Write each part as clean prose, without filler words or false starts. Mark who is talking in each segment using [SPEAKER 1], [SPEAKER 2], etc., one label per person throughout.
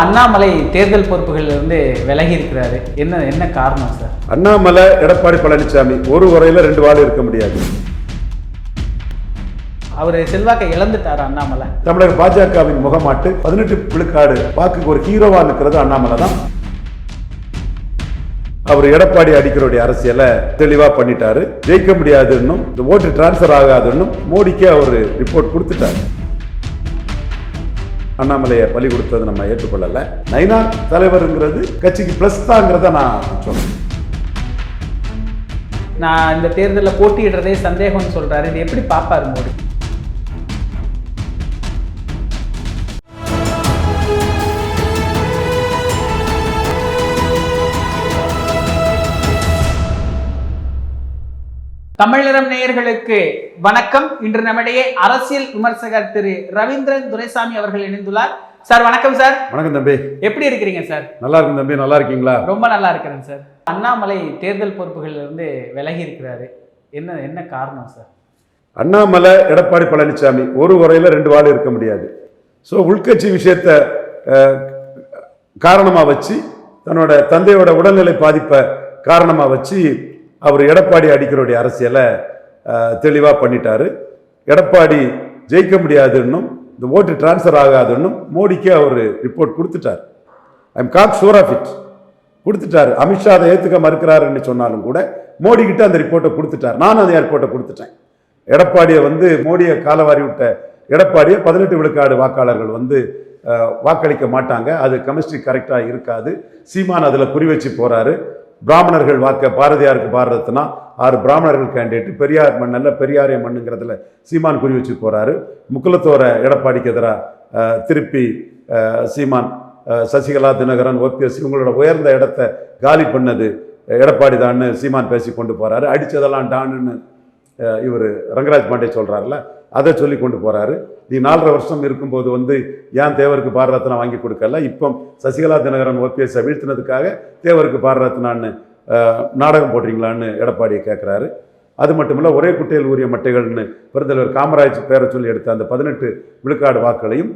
[SPEAKER 1] அண்ணாமலை தேர்தல் பொறுப்புகளிலிருந்து விலகி இருக்கிறாரு. என்ன காரணம் சார்?
[SPEAKER 2] அண்ணாமலை எடப்பாடி பழனிசாமி ஒரு உரையில ரெண்டு வாள் இருக்க முடியாது.
[SPEAKER 1] அவர் செல்வாக்கை இழந்துட்டார் அண்ணாமலை.
[SPEAKER 2] தமிழக பாஜகவின் முகமாட்டு 18 விழுக்காடு வாக்குக்கு ஒரு ஹீரோவா இருக்கிறது அண்ணாமலை தான். அவர் எடப்பாடி அடிக்கிறோடைய அரசியலை தெளிவா பண்ணிட்டாரு. ஜெயிக்க முடியாதுன்னு, இந்த ஓட்டு டிரான்ஸ்பர் ஆகாதுன்னு மோடிக்கு அவர் ரிப்போர்ட் கொடுத்துட்டாரு. அண்ணாமலையை பலி கொடுத்தது நம்ம ஏற்றுக்கொள்ளல. நைனா தலைவருங்கிறது கட்சிக்கு பிளஸ் தாங்கிறத நான் சொல்றேன்.
[SPEAKER 1] நான் இந்த தேர்தலில் போட்டியிடுறதே சந்தேகம்னு சொல்றாரு. இது எப்படி பாப்பாரு மோடி? தமிழரம் நேயர்களுக்கு வணக்கம். இன்று நம்மிடையே அரசியல் விமர்சகர் திரு ரவீந்திரன் துரைசாமி அவர்கள் இணைந்துள்ளார். சார் வணக்கம். சார்
[SPEAKER 2] வணக்கம் தம்பி.
[SPEAKER 1] எப்படி இருக்கிறீங்க சார்?
[SPEAKER 2] நல்லா இருக்கும் தம்பி. நல்லா இருக்கீங்களா?
[SPEAKER 1] ரொம்ப நல்லா இருக்கிறேன் சார். அண்ணாமலை தேர்தல் பொறுப்புகளிலிருந்து விலகி இருக்கிறாரு. என்ன காரணம் சார்?
[SPEAKER 2] அண்ணாமலை எடப்பாடி பழனிசாமி ஒரு உரையில ரெண்டு வாள் இருக்க முடியாது. ஸோ உள்கட்சி விஷயத்தை காரணமா வச்சு, தன்னோட தந்தையோட உடல்நிலை பாதிப்பை காரணமா வச்சு அவர் எடப்பாடி அடிக்கிறோடைய அரசியலை தெளிவாக பண்ணிட்டாரு. எடப்பாடி ஜெயிக்க முடியாதுன்னும், இந்த ஓட்டு டிரான்ஸ்ஃபர் ஆகாதுன்னும் மோடிக்கு அவர் ரிப்போர்ட் கொடுத்துட்டார். I am got sure of it கொடுத்துட்டாரு. அமித்ஷா அதை ஏற்றுக்க மறுக்கிறாருன்னு சொன்னாலும் கூட மோடி கிட்ட அந்த ரிப்போர்ட்டை கொடுத்துட்டார். நான் அந்த ரிப்போர்ட்டை கொடுத்துட்டேன். எடப்பாடியை மோடியை காலவாரி விட்ட எடப்பாடியை 18 விழுக்காடு வாக்காளர்கள் வாக்களிக்க மாட்டாங்க. அது கெமிஸ்ட்ரி கரெக்டாக இருக்காது. சீமான் அதில் குறி வச்சு போறாரு. பிராமணர்கள் வாக்க பாரதியாருக்கு பாரதத்தினா 6 பிராமணர்கள் கேண்டிடேட், பெரியார் மண்ணல்ல பெரியாரிய மண்ணுங்கிறதுல சீமான் குறி வச்சு போறாரு. முக்குலத்தோர எடப்பாடிக்கு எதிராக திருப்பி சீமான் சசிகலா, தினகரன், ஓபிஎஸ் இவங்களோட உயர்ந்த இடத்தை காலி பண்ணது எடப்பாடி தான்னு சீமான் பேசி கொண்டு போறாரு. அடிச்சதெல்லாம் டான்னு இவர் ரங்கராஜ் பாண்டே சொல்றாருல, அதை சொல்லி கொண்டு போறாரு. நீ 4.5 வருஷம் இருக்கும்போது ஏன் தேவருக்கு பாரரத்னா வாங்கி கொடுக்கல? இப்போ சசிகலா, தினகரன், ஓபிஎஸ் வீழ்த்தினதுக்காக தேவருக்கு பாரரத்னான்னு நாடகம் போடுறீங்களான்னு எடப்பாடியை கேட்குறாரு. அது மட்டும் இல்லை, ஒரே குட்டையில் ஊறிய மட்டைகள்னு பெருந்தலைவர் காமராஜ் பேரை சொல்லி எடுத்த அந்த 18 விழுக்காடு வாக்குகளையும்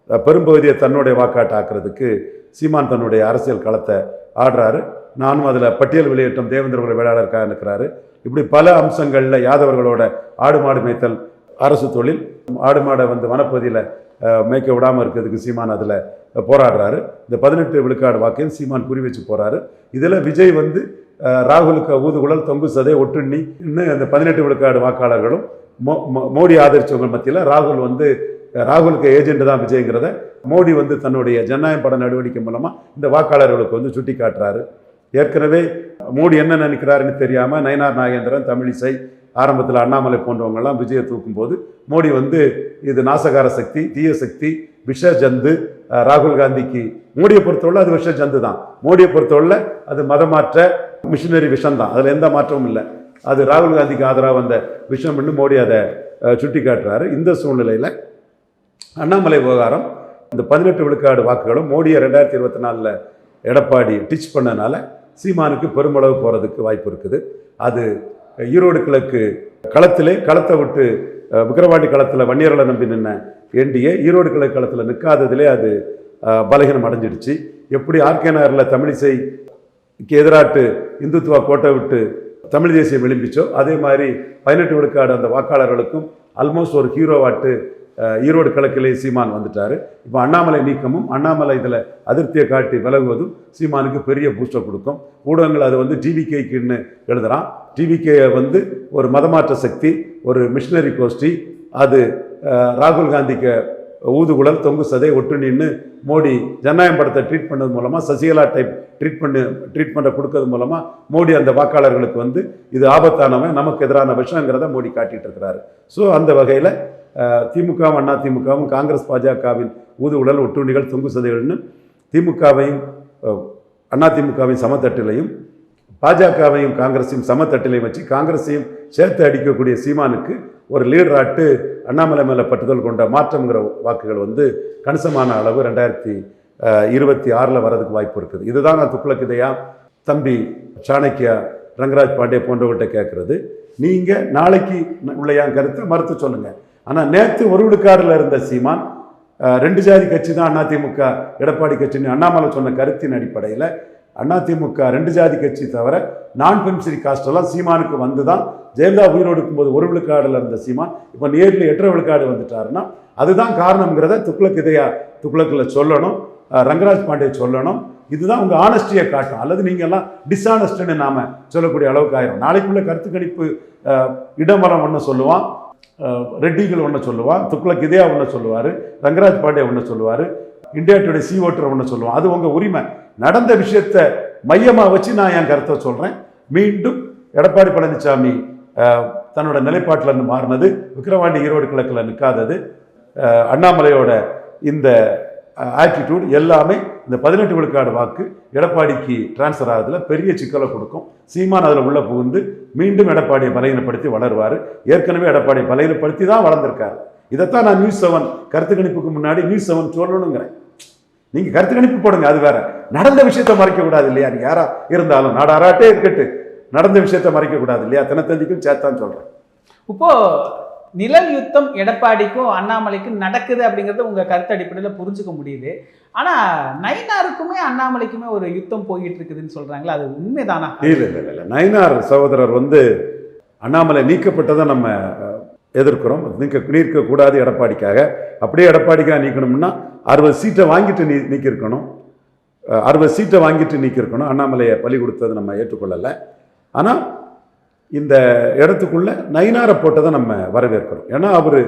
[SPEAKER 2] பெரும்பகுதியை தன்னுடைய வாக்காட்டு ஆக்குறதுக்கு சீமான் தன்னுடைய அரசியல் களத்தை ஆடுறாரு. நானும் அதில் பட்டியல் வெளியேற்றம் தேவேந்திர வேளாளருக்காக இருக்கிறாரு. இப்படி பல அம்சங்களில் யாதவர்களோட ஆடு மாடு மேய்த்தல் அரசு தொழில், ஆடு மாடை வனப்பகுதியில் மேய்க்க விடாமல் இருக்கிறதுக்கு சீமான் அதில் போராடுறாரு. இந்த 18 விழுக்காடு வாக்கையும் சீமான் குறி வச்சு போகிறாரு. இதில் விஜய் ராகுலுக்கு ஊதுகுழல் தொங்கு சதை ஒட்டுண்ணி இன்னும் அந்த 18 விழுக்காடு வாக்காளர்களும் மோடி ஆதரிச்சவங்க மத்தியில் ராகுலுக்கு ஏஜென்ட் தான் விஜய்ங்கிறத மோடி தன்னுடைய ஜனநாயக பட நடவடிக்கை மூலமாக இந்த வாக்காளர்களுக்கு சுட்டி காட்டுறாரு. ஏற்கனவே மோடி என்ன நினைக்கிறாருன்னு தெரியாமல் நயினார் நாகேந்திரன், தமிழிசை, ஆரம்பத்தில் அண்ணாமலை போன்றவங்கெல்லாம் விஜயை தூக்கும்போது மோடி இது நாசகார சக்தி, தீய சக்தி, விஷ ஜந்து, ராகுல் காந்திக்கு மோடியை பொறுத்தவரை அது விஷ ஜந்து தான். மோடியை பொறுத்தவரை அது மதமாற்ற மிஷினரி விஷம் தான். அதில் எந்த மாற்றமும் இல்லை. அது ராகுல் காந்திக்கு ஆதரவாக வந்த விஷயம்னு மோடி அதை சுட்டி காட்டுறாரு. இந்த சூழ்நிலையில் அண்ணாமலை விவகாரம், இந்த 18 விழுக்காடு வாக்குகளும் மோடியை 2024 எடப்பாடி டிச் பண்ணனால சீமானுக்கு பெருமளவு போகிறதுக்கு வாய்ப்பு இருக்குது. அது ஈரோடு கிழக்கு களத்தை விட்டு விக்கிரவாண்டி களத்தில் வன்னியர்களை நம்பி நின்ன என்டிஏ ஈரோடு கிழக்கு களத்தில் நிற்காததிலே அது பலகீனம் அடைஞ்சிடுச்சு. எப்படி ஆர்கே நகரில் தமிழிசைக்கு எதிராட்டு இந்துத்துவா கோட்டை விட்டு தமிழ் தேசியம் எழும்பிச்சோ, அதே மாதிரி 18 விழுக்காடு அந்த வாக்காளர்களுக்கும் ஆல்மோஸ்ட் ஒரு ஹீரோவாட்டு ஈரோடு கிழக்கிலே சீமான் வந்துட்டார். இப்போ அண்ணாமலை நீக்கமும், அண்ணாமலை இதில் அதிருப்தியை காட்டி விலகுவதும் சீமானுக்கு பெரிய பூஸ்டர் கொடுக்கும். ஊடகங்கள் அது டிவிகேக்குன்னு எழுதுகிறான். டிவிகேயை ஒரு மதமாற்ற சக்தி, ஒரு மிஷினரி கோஷ்டி, அது ராகுல் காந்திக்கு ஊதுகுழல் தொங்கு சதை ஒட்டுணின்னு மோடி ஜனநாயகம் படத்தை ட்ரீட் பண்ணது மூலமாக, சசிகலா டைப் ட்ரீட்மெண்ட்டை கொடுக்கறது மூலமாக மோடி அந்த வாக்காளர்களுக்கு இது ஆபத்தானவன், நமக்கு எதிரான விஷயங்கிறத மோடி காட்டிகிட்டு இருக்கிறாரு. ஸோ அந்த வகையில் திமுகவும் அண்ணா திமுகவும் காங்கிரஸ் பாஜகவின் ஊதுகுழல் ஒட்டுணிகள் தொங்கு சதைகள்னு திமுகவையும் அண்ணா திமுகவையும் சமத்தட்டிலையும் பாஜகவையும் காங்கிரஸையும் சமத்தட்டிலையும் வச்சு காங்கிரஸையும் சேர்த்து அடிக்கக்கூடிய சீமானுக்கு ஒரு லீடராட்டு அண்ணாமலை மேலே பட்டுதல் கொண்ட மாற்றம்ங்கிற வாக்குகள் கணிசமான அளவு 2026 வரதுக்கு வாய்ப்பு இருக்குது. இதுதான் நான் துக்ளக் இதையா தம்பி சாணக்கியா, ரங்கராஜ் பாண்டே போன்றவர்கிட்ட கேட்குறது. நீங்கள் நாளைக்கு உள்ள என் கருத்தை மறுத்து சொல்லுங்கள். ஆனால் நேற்று ஒரு விழுக்காடில் இருந்த சீமான் ரெண்டு ஜாதி கட்சி தான் அதிமுக எடப்பாடி கட்சின்னு அண்ணாமலை சொன்ன கருத்தின் அடிப்படையில் அதிமுக ரெண்டு ஜாதி கட்சி தவிர நான் பென்சரி காஸ்ட் எல்லாம் சீமானுக்கு வந்து தான் ஜெயலலிதா உயிரோடு இருக்கும்போது 1 விழுக்காடுல இருந்த சீமான் இப்போ நேரில் 8.5 விழுக்காடு வந்துட்டாருன்னா அதுதான் காரணங்கிறத துக்ளக் இதயா துக்ளக்கில் சொல்லணும், ரங்கராஜ் பாண்டே சொல்லணும். இதுதான் உங்கள் ஆனஸ்டியை காட்டும். அல்லது நீங்கள் எல்லாம் டிஸ்ஆனஸ்ட்னு நாம் சொல்லக்கூடிய அளவுக்கு ஆயிரும். நாளைக்குள்ள கருத்து கணிப்பு இடமரம் ஒன்று சொல்லுவான், ரெட்டிகள் ஒன்று சொல்லுவான், துக்ளக் இதயா ஒன்று சொல்லுவார், ரங்கராஜ் பாண்டே ஒன்று சொல்லுவார், இந்தியா டுடே சி ஓட்டர் ஒன்று சொல்லுவான். அது உங்கள் உரிமை. நடந்த விஷயத்தை மையமாக வச்சு நான் என் கருத்தை சொல்கிறேன். மீண்டும் எடப்பாடி பழனிசாமி தன்னோட நிலைப்பாட்டில் இருந்து மாறினது, விக்கிரவாண்டி ஈரோடு கிழக்கில் நிற்காதது, அண்ணாமலையோட இந்த ஆட்டிடியூட் எல்லாமே இந்த 18 விழுக்காடு வாக்கு எடப்பாடிக்கு டிரான்ஸ்ஃபர் ஆகுதுல பெரிய சிக்கலை கொடுக்கும். சீமான் அதில் உள்ள புகுந்து மீண்டும் எடப்பாடியை பலகீனப்படுத்தி வளருவார். ஏற்கனவே எடப்பாடியை பலகீனப்படுத்தி தான் வளர்ந்துருக்காரு. இதைத்தான் நான் நியூஸ் 7 கருத்து கணிப்புக்கு முன்னாடி நியூஸ் 7 சொல்லணுங்கிறேன். நீங்கள் கருத்து கணிப்பு போடுங்க, அது வேற. நடந்த விஷயத்தை மறைக்கக்கூடாது இல்லையா? நீ யாரா இருந்தாலும் நாடாராட்டே இருக்கட்டு, நடந்த விஷயத்தை மறைக்கக்கூடாது இல்லையா? தினத்தந்திக்கும் சேர்த்தான்னு சொல்கிறேன்.
[SPEAKER 1] இப்போ நிழல் யுத்தம் எடப்பாடிக்கும் அண்ணாமலைக்கும் நடக்குது அப்படிங்கிறத உங்க கருத்து அடிப்படையில் புரிஞ்சுக்க முடியுது. ஆனா நயினாருக்குமே அண்ணாமலைக்குமே ஒரு யுத்தம் போயிட்டு இருக்குதுன்னு சொல்றாங்களா, அது உண்மைதானா?
[SPEAKER 2] இல்லை. நயினார் சகோதரர் அண்ணாமலை நீக்கப்பட்டதை நம்ம எதிர்க்கிறோம். நீக்கக்கூடாது எடப்பாடிக்காக. அப்படியே எடப்பாடிக்காக நீக்கணும்னா 60 சீட்டை வாங்கிட்டு நீக்கியிருக்கணும். 60 சீட்டை வாங்கிட்டு நீக்கியிருக்கணும். அண்ணாமலையை பலி கொடுத்தது நம்ம ஏற்றுக்கொள்ளலை. ஆனால் இந்த இடத்துக்குள்ள நயினாரை போட்டதை நம்ம வரவேற்கிறோம். ஏன்னா அவர்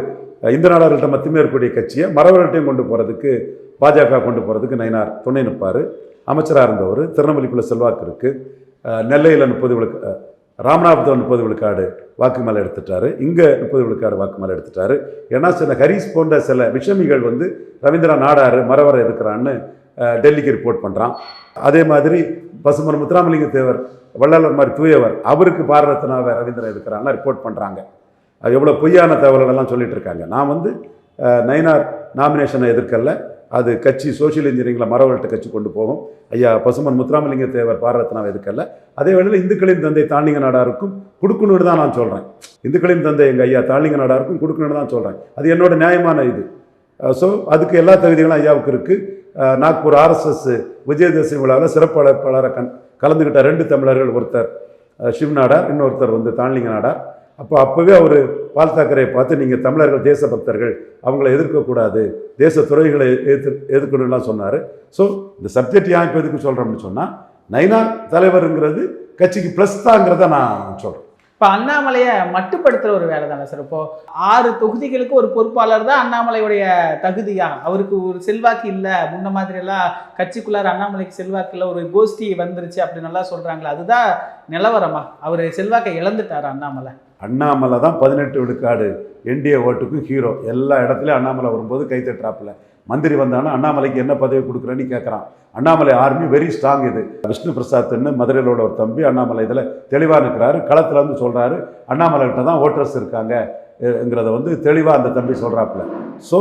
[SPEAKER 2] இந்த நாடார்கள்ட்ட மட்டுமே இருக்கக்கூடிய கட்சியை மறவர்கள்ட்டையும் கொண்டு போகிறதுக்கு, பாஜக கொண்டு போகிறதுக்கு நயினார் துணை நிற்பார். அமைச்சராக இருந்தவர். திருநெல்வேலிக்குள்ள செல்வாக்கு இருக்குது. நெல்லையில் 30 விழுக்காடு, ராமநாதபுரத்தில் 30 விழுக்காடு வாக்கு மேலே எடுத்துட்டாரு. இங்கே 30 விழுக்காடு வாக்கு மேலே எடுத்துட்டாரு. ஏன்னா சில ஹரிஸ் போன்ற சில விஷமிகள் ரவீந்திரா நாடார் மறவரை எதுக்குறான்னு டெல்லிக்கு ரிப்போர்ட் பண்ணுறான். அதே மாதிரி பசுமன் முத்துராமலிங்க தேவர் வள்ளலர் மாதிரி தூயவர், அவருக்கு பாரரத்னாவை ரவீந்திரன் எதுக்குறான்னு ரிப்போர்ட் பண்ணுறாங்க. அது எவ்வளோ பொய்யான தகவல்களெல்லாம் சொல்லிட்டு இருக்காங்க. நான் நயினார் நாமினேஷனை எதிர்க்கல. அது கட்சி சோசியல் இன்ஜினியரிங்கில் மறவர்கள்ட்ட கட்சி கொண்டு போகும். ஐயா பசுமன் முத்துராமலிங்க தேவர் பாரரத்னாவை எதுக்கல்ல. அதே வேளையில் இந்துக்களின் தந்தை தாழ்லிங்க நாடாருக்கும் கொடுக்கணுன்னு தான் நான் சொல்கிறேன். இந்துக்களின் தந்தை எங்கள் ஐயா தாழ்லிங்க நாடாருக்கும் கொடுக்கணுன்னு தான் சொல்கிறேன். அது என்னோட நியாயமான இது. ஸோ அதுக்கு எல்லா தகுதிகளும் ஐயாவுக்கு இருக்குது. நாக்பூர் RSS விஜயதசமி விழாவில் சிறப்பு அழைப்பாளரை கலந்துக்கிட்ட 2 தமிழர்கள், ஒருத்தர் சிவ் நாடார், இன்னொருத்தர் தாழ்லிங்க நாடார். அப்போவே அவர் பால் தாக்கரேயை பார்த்து நீங்கள் தமிழர்கள் தேசபக்தர்கள், அவங்கள எதிர்க்கக்கூடாது, தேச துறைகளை எதிர்க்கணும்லாம் சொன்னார். ஸோ இந்த சப்ஜெக்ட் ஏன் இப்போ எதுக்கு சொல்கிறோம்னு சொன்னால், நயினார் தலைவருங்கிறது கட்சிக்கு ப்ளஸ் தாங்கிறத நான் சொல்கிறேன்.
[SPEAKER 1] இப்போ அண்ணாமலையை மட்டுப்படுத்துகிற ஒரு வேலை தானே சார்? இப்போ 6 தொகுதிகளுக்கு ஒரு பொறுப்பாளர் தான் அண்ணாமலையுடைய தகுதியா? அவருக்கு ஒரு செல்வாக்கு இல்லை, முன்ன மாதிரியெல்லாம் கட்சிக்குள்ளார அண்ணாமலைக்கு செல்வாக்கு இல்லை, ஒரு கோஷ்டி வந்துருச்சு அப்படின்னு நல்லா சொல்கிறாங்களே, அதுதான் நிலவரமா? அவர் செல்வாக்கை இழந்துட்டார் அண்ணாமலை.
[SPEAKER 2] அண்ணாமலை தான் 18 விழுக்காடு என்டிஏ ஓட்டுக்கும் ஹீரோ. எல்லா இடத்துலையும் அண்ணாமலை வரும்போது கை தட்டுறாப்புல. மந்திரி வந்தானா அண்ணாமலைக்கு என்ன பதவி கொடுக்குறேன்னு கேட்குறான். Annamalai army very strong. இது விஷ்ணு பிரசாத்ன்னு மதுரையில் உள்ள ஒரு தம்பி அண்ணாமலை இதில் தெளிவாக இருக்கிறாரு. களத்தில் சொல்கிறாரு அண்ணாமலை கிட்ட தான் ஓட்டர்ஸ் இருக்காங்கங்கிறத தெளிவாக அந்த தம்பி சொல்கிறாப்புல. ஸோ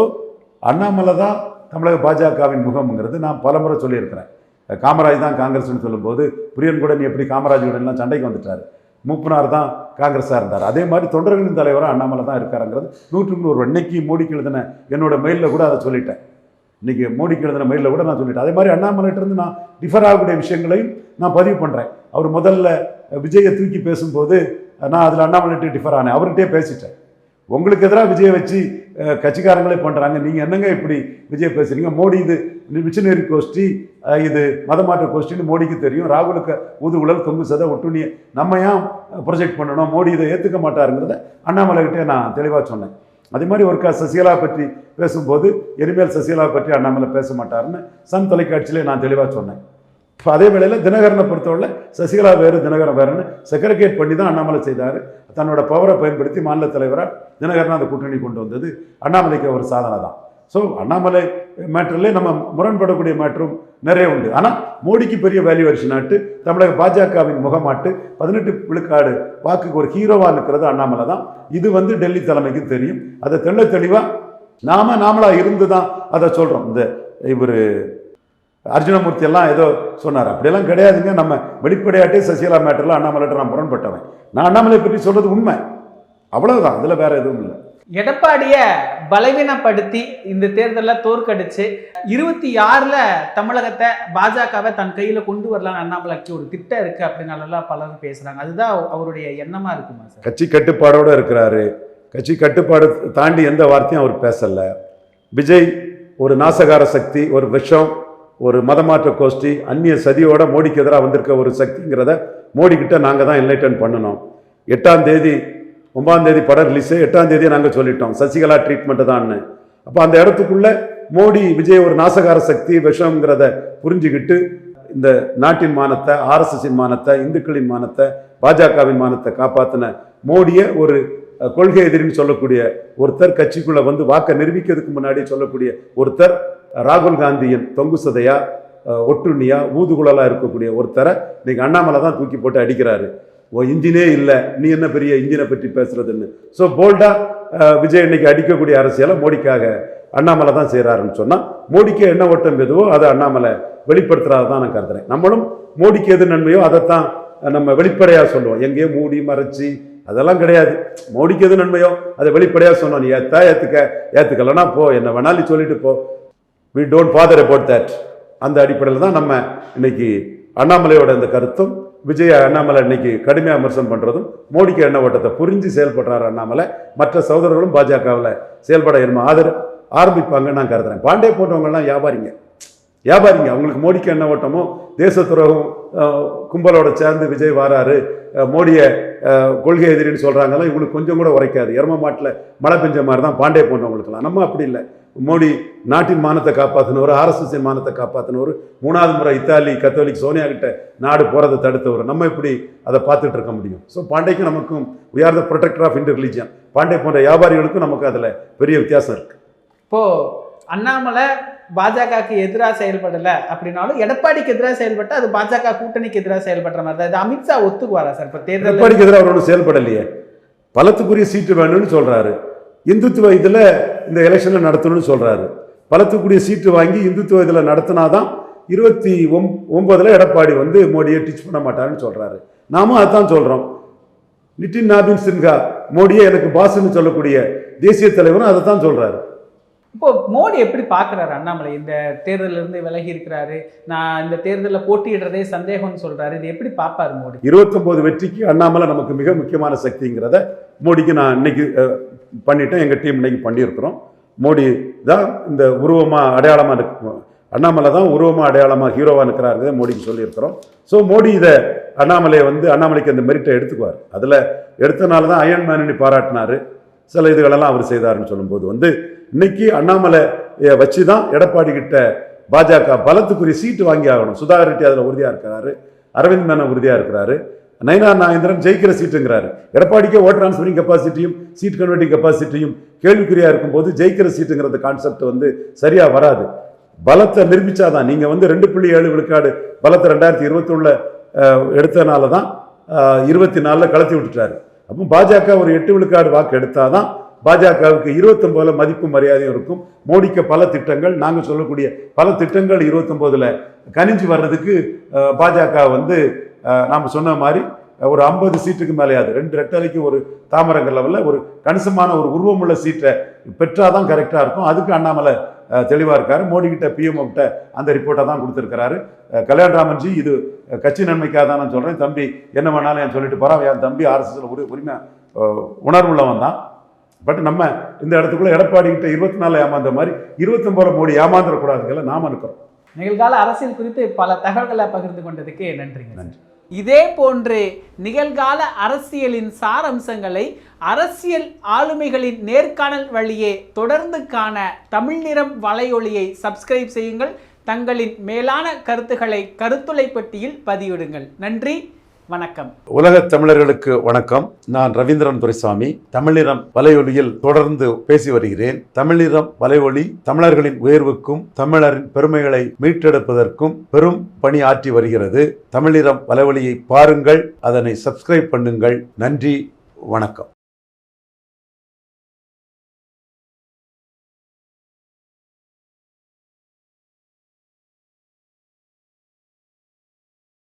[SPEAKER 2] அண்ணாமலை தான் தமிழக பாஜகவின் முகம்ங்கிறது நான் பலமுறை சொல்லியிருக்கிறேன். காமராஜ் தான் காங்கிரஸ்னு சொல்லும்போது பிரியன் கூட நீ எப்படி காமராஜுடன்லாம் சண்டைக்கு வந்துட்டார். மூப்பனார் தான் காங்கிரஸாக இருந்தார். அதே மாதிரி தொண்டர்களின் தலைவராக அண்ணாமலை தான் இருக்காருங்கிறது 100க்கு 100. இன்னைக்கு மோடிக்கு எழுதின என்னோட மெயிலில் கூட அதை சொல்லிட்டேன். இன்றைக்கி மோடிக்கு எழுதின மெயிலில் கூட நான் சொல்லிட்டேன். அதே மாதிரி அண்ணாமலையிட்டிருந்து நான் டிஃபர் ஆகக்கூடிய விஷயங்களையும் நான் பதிவு பண்ணுறேன். அவர் முதல்ல விஜயை தூக்கி பேசும்போது நான் அதில் அண்ணாமலைகிட்டே டிஃபர் ஆனேன். அவர்கிட்டே பேசிட்டேன். உங்களுக்கு எதிராக விஜயை வச்சு கட்சிக்காரங்களே பண்ணுறாங்க, நீங்கள் என்னங்க இப்படி விஜய் பேசுகிறீங்க? மோடி இது மிஷனரி கோஷ்டி, இது மதமாற்ற கோஷ்டின்னு மோடிக்கு தெரியும். ராகுலுக்கு ஊதுகுழல் தொங்கு சதை ஒட்டுணியை நம்ம ஏன் ப்ரொஜெக்ட் பண்ணணும்? மோடி இதை ஏற்றுக்க மாட்டாருங்கிறத அண்ணாமலைகிட்டே நான் தெளிவாக சொன்னேன். அதே மாதிரி ஒருக்கா சசிகலா பற்றி பேசும்போது இனிமேல் சசிகலா பற்றி அண்ணாமலை பேச மாட்டாருன்னு சன் தொலைக்காட்சியிலே நான் தெளிவாக சொன்னேன். இப்போ அதே வேளையில் தினகரனை பொறுத்தவரை சசிகலா வேறு தினகரன் வேறுன்னு செக்ரிகேட் பண்ணி தான் அண்ணாமலை செய்தார். தன்னோட பவரை பயன்படுத்தி மாநில தலைவராக தினகரனை அந்த கூட்டணி கொண்டு வந்தது அண்ணாமலைக்கு ஒரு சாதனை தான். ஸோ அண்ணாமலை மேட்டர்லேயே நம்ம முரண்படக்கூடிய மேட்டரும் நிறைய உண்டு. ஆனால் மோடிக்கு பெரிய வேல்யூவேஷன் ஆட்டு தமிழக பாஜகவின் முகமாட்டு 18 விழுக்காடு வாக்குக்கு ஒரு ஹீரோவாக இருக்கிறது அண்ணாமலை தான். இது டெல்லி தலைமைக்கு தெரியும். அதை தெளிவாக நாமளாக இருந்து தான் அதை சொல்கிறோம். இந்த இவர் அர்ஜுனமூர்த்தி எல்லாம் ஏதோ சொன்னார், அப்படியெல்லாம் கிடையாதுங்க. நம்ம வெளிப்படையாட்டே சசிகலா மேட்டரில் அண்ணாமலைட்ட நான் முரண்பட்டவன். நான் அண்ணாமலை பற்றி சொல்கிறது உண்மை, அவ்வளவுதான். அதில் வேற எதுவும் இல்லை.
[SPEAKER 1] எடப்பாடிய பலவீனப்படுத்தி இந்த தேர்தலில் தோற்கடிச்சு 26ல் தமிழகத்தை பாஜகவை தன் கையில் கொண்டு வரலான்னு அண்ணாமலைக்கு ஒரு திட்டம் இருக்கு அப்படின்னு பலரும் பேசுறாங்க. அதுதான் அவருடைய எண்ணமா இருக்குமா சார்?
[SPEAKER 2] கட்சி கட்டுப்பாடோட இருக்கிறாரு. கட்சி கட்டுப்பாடு தாண்டி எந்த வார்த்தையும் அவர் பேசல. விஜய் ஒரு நாசகார சக்தி, ஒரு விஷம், ஒரு மதமாற்ற கோஷ்டி, அந்நிய சதியோட மோடிக்கு எதிராக வந்திருக்க ஒரு சக்திங்கிறத மோடி கிட்ட நாங்கள் தான் என்லைட்டன் பண்ணணும். 8ஆம் தேதி 9ஆம் தேதி படம் ரிலீஸு, 8ஆம் தேதியை நாங்கள் சொல்லிட்டோம் சசிகலா ட்ரீட்மெண்ட்டு தான்னு. அப்போ அந்த இடத்துக்குள்ள மோடி விஜய் ஒரு நாசகார சக்தி விஷம்ங்கிறத புரிஞ்சுக்கிட்டு இந்த நாட்டின் மானத்தை, ஆர்எஸ்எஸின் மானத்தை, இந்துக்களின் மானத்தை, பாஜகவின் மானத்தை காப்பாற்றின மோடியை ஒரு கொள்கை எதிரின்னு சொல்லக்கூடிய ஒருத்தர், கட்சிக்குள்ள வந்து வாக்கை நிரூபிக்கிறதுக்கு முன்னாடி சொல்லக்கூடிய ஒருத்தர், ராகுல் காந்தியின் தொங்கு சதையா, ஒட்டுண்ணியா, ஊதுகுழலா இருக்கக்கூடிய ஒருத்தரை இன்னைக்கு அண்ணாமலை தான் தூக்கி போட்டு அடிக்கிறாரு. இன்ஜினே இல்லை, நீ என்ன பெரிய இன்ஜினை பற்றி பேசுறதுன்னு. ஸோ போல்டா விஜய் இன்னைக்கு அடிக்கக்கூடிய அரசியலை மோடிக்காக அண்ணாமலை தான் செய்கிறாருன்னு சொன்னால், மோடிக்கு என்ன ஓட்டம் எதுவோ அதை அண்ணாமலை வெளிப்படுத்துறதான் நான் கருதுறேன். நம்மளும் மோடிக்கு எது நன்மையோ அதைத்தான் நம்ம வெளிப்படையாக சொல்லுவோம். எங்கேயோ மூடி மறைச்சி அதெல்லாம் கிடையாது. மோடிக்கு எது நன்மையோ அதை வெளிப்படையாக சொன்னோம். நீ ஏற்றுக்கலன்னா போ, என்ன வேணாலும் சொல்லிட்டு போ, we don't bother about that. அந்த அடிப்படையில் தான் நம்ம இன்னைக்கு அண்ணாமலையோட இந்த கருத்தும், விஜய் அண்ணாமலை இன்னைக்கு கடுமையாக விமர்சனம் பண்ணுறதும், மோடிக்கு எண்ண ஓட்டத்தை புரிஞ்சு செயல்படுறாரு அண்ணாமலை. மற்ற சகோதரர்களும் பாஜகவில் செயல்பட ஆரம்பிப்பாங்கன்னு நான் கருதுறேன். பாண்டே போன்றவங்கலாம் வியாபாரிங்க. அவங்களுக்கு மோடிக்கு என்ன ஓட்டமோ, தேச துரோகம் கும்பலோட சேர்ந்து விஜய் வாராரு, மோடியை கொள்கை எதிரின்னு சொல்கிறாங்கலாம், இவங்களுக்கு கொஞ்சம் கூட உரைக்காது. எரும மாட்டில் மழை பெஞ்ச மாதிரி தான் பாண்டே போன்றவங்களுக்குலாம். நம்ம அப்படி இல்லை. மோடி நாட்டின் மானத்தை காப்பாற்றினவர், ஆர்எஸ்எஸின் மானத்தை காப்பாற்றினவர், 3வது முறை இத்தாலி கத்தோலிக் சோனியா கிட்ட நாடு போகிறதை தடுத்தவர். நம்ம இப்படி அதை பார்த்துட்டு இருக்க முடியும். ஸோ பாண்டேக்கும் நமக்கும் we are the protector of Indian religion. Pandey போன்ற வியாபாரிகளுக்கும் நமக்கு அதில் பெரிய வித்தியாசம் இருக்கு.
[SPEAKER 1] இப்போ அண்ணாமலை பாஜகவுக்கு எதிராக செயல்படலை அப்படின்னாலும் எடப்பாடிக்கு எதிராக செயல்பட்டு அது பாஜக கூட்டணிக்கு எதிராக செயல்படுற மாதிரி தான். இது அமித்ஷா ஒத்துக்குவாரா சார்? இப்போ தேர்தல்
[SPEAKER 2] எடப்பாடிக்கு எதிராக அவர் ஒன்றும் செயல்படலையே. பலத்துக்குரிய சீட்டு வேணும்னு சொல்றாரு. இந்துத்துவ இதில் இந்த எலெக்ஷனில் நடத்தணும்னு சொல்றாரு. பலத்துக்குரிய சீட்டு வாங்கி இந்துத்துவ இதில் நடத்தினாதான் 29ல் எடப்பாடி வந்து மோடியை டீச் பண்ண மாட்டாருன்னு சொல்றாரு. நாமும் அதுதான் சொல்றோம். நிதின் நாபின் சின்ஹா மோடியை எனக்கு பாஸ்ன்னு சொல்லக்கூடிய தேசிய தலைவரும் அதை தான் சொல்றாரு.
[SPEAKER 1] இப்போ மோடி எப்படி பார்க்குறாரு அண்ணாமலை? இந்த தேர்தலிருந்து விலகி இருக்கிறாரு, நான் இந்த தேர்தலில் போட்டியிடுறதே சந்தேகம்னு சொல்றாரு. இது எப்படி பார்ப்பாரு மோடி?
[SPEAKER 2] 29 வெற்றிக்கு அண்ணாமலை நமக்கு மிக முக்கியமான சக்திங்கிறத மோடிக்கு நான் இன்னைக்கு பண்ணிட்டேன். எங்கள் டீம் இன்னைக்கு பண்ணியிருக்கிறோம். மோடி தான் இந்த உருவமாக அடையாளமாக இருக்கு, அண்ணாமலை தான் உருவமாக அடையாளமாக ஹீரோவாக இருக்கிறாருங்கிறத மோடிக்கு சொல்லியிருக்கிறோம். ஸோ மோடி இதை அண்ணாமலைக்கு அந்த மெரிட்டை எடுத்துக்குவார். அதில் எடுத்தனால தான் அயன் மேனி பாராட்டினார். சில இதுகளெல்லாம் அவர் செய்தாருன்னு சொல்லும்போது வந்து இன்னைக்கு அண்ணாமலையை வச்சு தான் எடப்பாடி கிட்ட பாஜக பலத்துக்குரிய சீட்டு வாங்கி ஆகணும். சுதாகர் ரெட்டி அதில் உறுதியாக இருக்கிறாரு, அரவிந்த் மேனன் உறுதியாக இருக்கிறாரு, நயினார் நாகேந்திரன் ஜெயிக்கிற சீட்டுங்கிறாரு. எடப்பாடிக்கே ஓட் டிரான்ஸ்ஃபரிங் கெப்பாசிட்டியும் சீட் கன்வெர்ட்டிங் கெப்பாசிட்டியும் கேள்விக்குறியாக இருக்கும்போது ஜெயிக்கிற சீட்டுங்கிறது கான்செப்ட் வந்து சரியாக வராது. பலத்தை நிரூபிச்சாதான். நீங்கள் வந்து 2.7 விழுக்காடு பலத்தை 2021 எடுத்தனால தான் 24 கலத்தி விட்டுட்டாரு. அப்போ பாஜக ஒரு 8 விழுக்காடு வாக்கு எடுத்தாதான் பாஜகவுக்கு 29ல் மதிப்பு மரியாதையும் இருக்கும். மோடிக்கு பல திட்டங்கள், நாங்கள் சொல்லக்கூடிய பல திட்டங்கள் 29ல் கனிஞ்சு வர்றதுக்கு பாஜக வந்து நாம் சொன்ன மாதிரி ஒரு 50 சீட்டுக்கு மேலேயாது 2 ரெட்டலைக்கு ஒரு தாமரங்கள் லெவலில் ஒரு கணிசமான ஒரு உருவமுள்ள சீட்டை பெற்றாதான் கரெக்டாக இருக்கும். அதுக்கு அண்ணாமலை தெளிவாக இருக்காரு. மோடி கிட்ட பிஎம்ஓ கிட்ட அந்த ரிப்போர்ட்டை தான் கொடுத்துருக்கிறாரு. கல்யாண்ராமன்ஜி இது கட்சி நன்மைக்காக தான் நான் சொல்கிறேன், தம்பி என்ன வேணாலும் என் சொல்லிட்டு போகிறான், என் தம்பி ஆர்எஸ்எஸ்ல உரிமை உணர்வுள்ளவன் தான். பட் நம்ம இந்த இடத்துக்குள்ள எடப்பாடி கிட்ட 24 ஏமாந்த மாதிரி 29 மோடி ஏமாந்துடக்கூடாதுங்கள நாம இருக்கிறோம்.
[SPEAKER 1] நிகழ்கால அரசியல் குறித்து பல தகவல்களை பகிர்ந்து கொண்டதுக்கு நன்றிங்க. நன்றி. இதே போன்று நிகழ்கால அரசியலின் சாரம்சங்களை அரசியல் ஆளுமைகளின் நேர்காணல் வழியே தொடர்ந்து காண தமிழ் நிறம் வலையொலியை சப்ஸ்கிரைப் செய்யுங்கள். தங்களின் மேலான கருத்துக்களை கருத்துளை பெட்டியில் பதிவிடுங்கள். நன்றி, வணக்கம்.
[SPEAKER 2] உலக தமிழர்களுக்கு வணக்கம். நான் ரவீந்திரன் துரைசாமி. தமிழ்நிறம் வலையொலியில் தொடர்ந்து பேசி வருகிறேன். தமிழ்நிறம் வலையொலி தமிழர்களின் உயர்வுக்கும் தமிழரின் பெருமைகளை மீட்டெடுப்பதற்கும் பெரும் பணி ஆற்றி வருகிறது. தமிழ்நிறம் வலையொலியை பாருங்கள், அதனை சப்ஸ்கிரைப் பண்ணுங்கள். நன்றி, வணக்கம்.